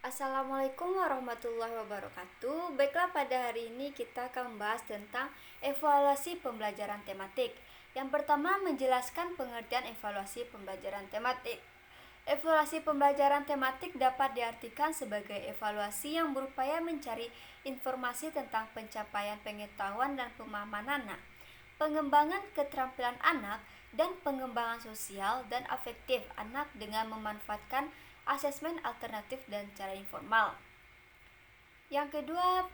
Assalamualaikum warahmatullahi wabarakatuh. Baiklah, pada hari ini kita akan membahas tentang evaluasi pembelajaran tematik. Yang pertama, menjelaskan pengertian evaluasi pembelajaran tematik. Evaluasi pembelajaran tematik dapat diartikan sebagai evaluasi yang berupaya mencari informasi tentang pencapaian pengetahuan dan pemahaman anak, pengembangan keterampilan anak, dan pengembangan sosial dan afektif anak dengan memanfaatkan asesmen alternatif dan cara informal. Yang kedua,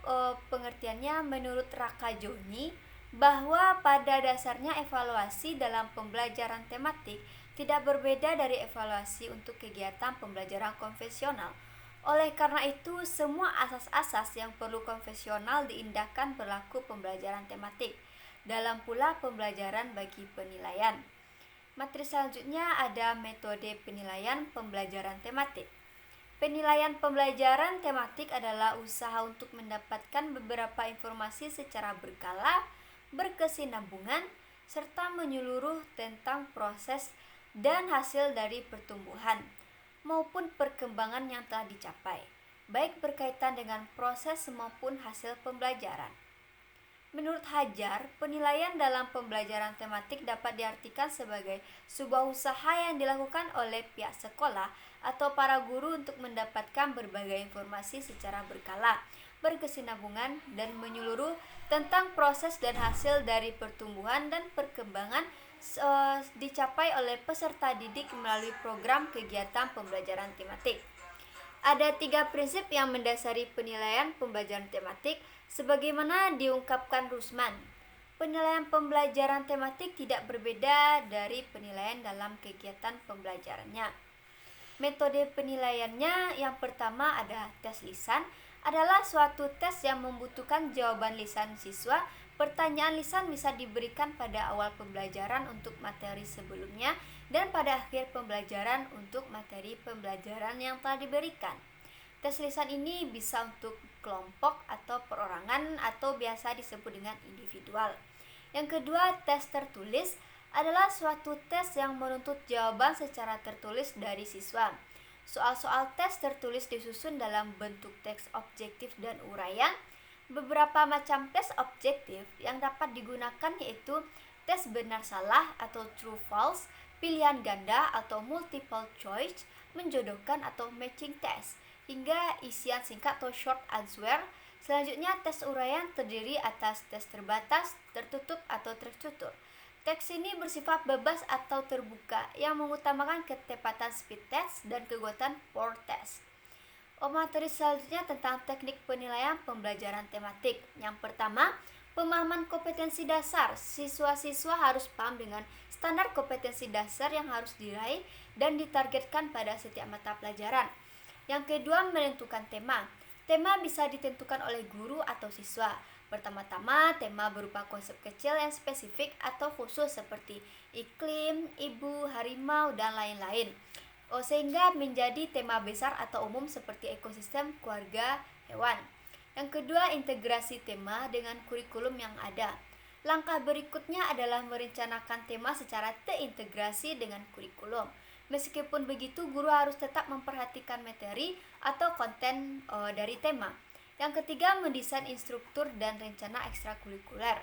pengertiannya menurut Raka Joni bahwa pada dasarnya evaluasi dalam pembelajaran tematik tidak berbeda dari evaluasi untuk kegiatan pembelajaran konvensional. Oleh karena itu, semua asas-asas yang perlu konvensional diindahkan berlaku pembelajaran tematik, dalam pula pembelajaran bagi penilaian. Materi selanjutnya ada metode penilaian pembelajaran tematik. Penilaian pembelajaran tematik adalah usaha untuk mendapatkan beberapa informasi secara berkala, berkesinambungan, serta menyeluruh tentang proses dan hasil dari pertumbuhan maupun perkembangan yang telah dicapai, baik berkaitan dengan proses maupun hasil pembelajaran. Menurut Hajar, penilaian dalam pembelajaran tematik dapat diartikan sebagai sebuah usaha yang dilakukan oleh pihak sekolah atau para guru untuk mendapatkan berbagai informasi secara berkala, berkesinambungan, dan menyeluruh tentang proses dan hasil dari pertumbuhan dan perkembangan dicapai oleh peserta didik melalui program kegiatan pembelajaran tematik. Ada 3 prinsip yang mendasari penilaian pembelajaran tematik sebagaimana diungkapkan Rusman. Penilaian pembelajaran tematik tidak berbeda dari penilaian dalam kegiatan pembelajarannya. Metode penilaiannya yang pertama ada tes lisan, adalah suatu tes yang membutuhkan jawaban lisan siswa. Pertanyaan lisan bisa diberikan pada awal pembelajaran untuk materi sebelumnya dan pada akhir pembelajaran untuk materi pembelajaran yang telah diberikan. Tes lisan ini bisa untuk kelompok atau perorangan atau biasa disebut dengan individual. Yang kedua, tes tertulis adalah suatu tes yang menuntut jawaban secara tertulis dari siswa. Soal-soal tes tertulis disusun dalam bentuk teks objektif dan uraian. Beberapa macam tes objektif yang dapat digunakan yaitu tes benar salah atau true false, pilihan ganda atau multiple choice, menjodohkan atau matching test, hingga isian singkat atau short answer. Selanjutnya, tes uraian terdiri atas tes terbatas, tertutup atau terstruktur. Teks ini bersifat bebas atau terbuka yang mengutamakan ketepatan speed test dan kekuatan power test. Materi selanjutnya tentang teknik penilaian pembelajaran tematik. Yang pertama, pemahaman kompetensi dasar. Siswa-siswa harus paham dengan standar kompetensi dasar yang harus diraih dan ditargetkan pada setiap mata pelajaran. Yang kedua, menentukan tema. Tema bisa ditentukan oleh guru atau siswa. Pertama-tama, tema berupa konsep kecil yang spesifik atau khusus seperti iklim, ibu, harimau, dan lain-lain. Sehingga menjadi tema besar atau umum seperti ekosistem, keluarga, hewan. Yang kedua, integrasi tema dengan kurikulum yang ada. Langkah berikutnya adalah merencanakan tema secara terintegrasi dengan kurikulum. Meskipun begitu, guru harus tetap memperhatikan materi atau konten dari tema. Yang ketiga, mendesain instruktur dan rencana ekstrakurikuler.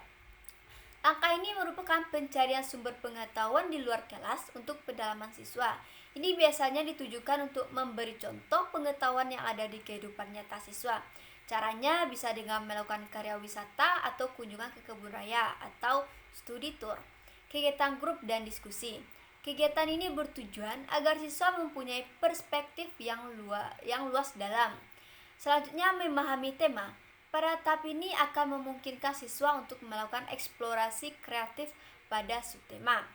Langkah ini merupakan pencarian sumber pengetahuan di luar kelas untuk pendalaman siswa. Ini biasanya ditujukan untuk memberi contoh pengetahuan yang ada di kehidupan nyata siswa. Caranya bisa dengan melakukan karya wisata atau kunjungan ke kebun raya atau studi tour, kegiatan grup dan diskusi. Kegiatan ini bertujuan agar siswa mempunyai perspektif yang luas dalam. Selanjutnya, memahami tema. Pada tahap ini akan memungkinkan siswa untuk melakukan eksplorasi kreatif pada subtema.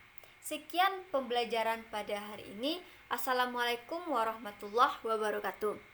Sekian pembelajaran pada hari ini. Assalamualaikum warahmatullahi wabarakatuh.